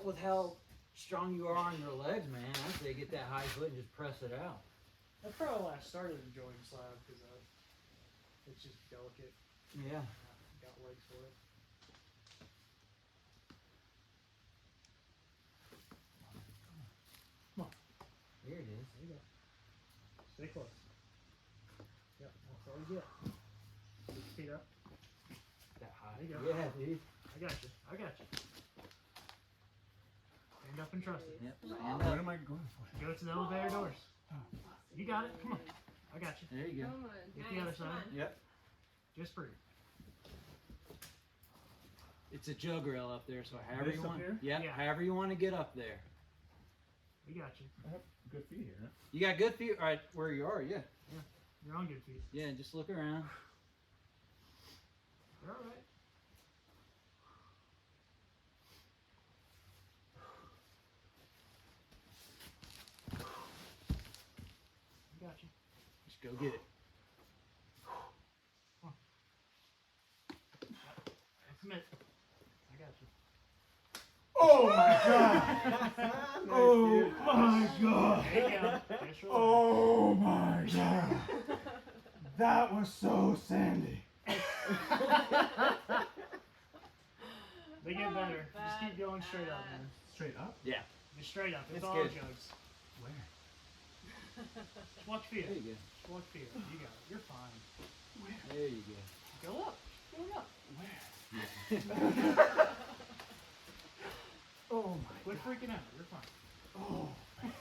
With how strong you are on your legs, man, I'd say get that high foot and just press it out. That's probably why I started enjoying slab, because it's just delicate. Yeah. Got legs for it. Come on. Here it is. There you go. Stay close. Yep, that's all you get. Keep your feet up. That high. There you go. Yeah, dude. I got you. I got you. Stand up and trust it. Yep. What Stand am up. I going for? Go to the elevator doors. You got it. Come on. I got you. There you go. Come on. Get the other side. Yep. Just breathe. It's a jug rail up there, so however This you up want. here? Yep. Yeah. However you want to get up there. We got you. I have good feet here, huh? You got good feet right where you are. Yeah. You're on good feet. Yeah. Just look around. You're all right. I got you. Just go get it. Submit. I got you. Oh my god! Oh my god! There you go. Just relax. Oh my god! That was so sandy. They get better. Just keep going straight up, man. Straight up? Yeah. Just straight up. It's It's all good. jugs. Where? Just watch feet. There you go. Just watch feet. You got it. You're fine. There you go. Go up. Go up. Where? Oh my. Quit freaking out. You're fine. Oh man.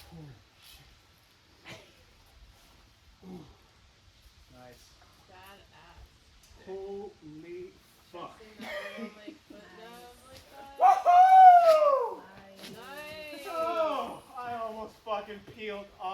Holy shit. Nice. Badass. Holy fuck. Seen that little, like, foot nub like that? Woohoo! Nice. Oh, I almost fucking peeled off.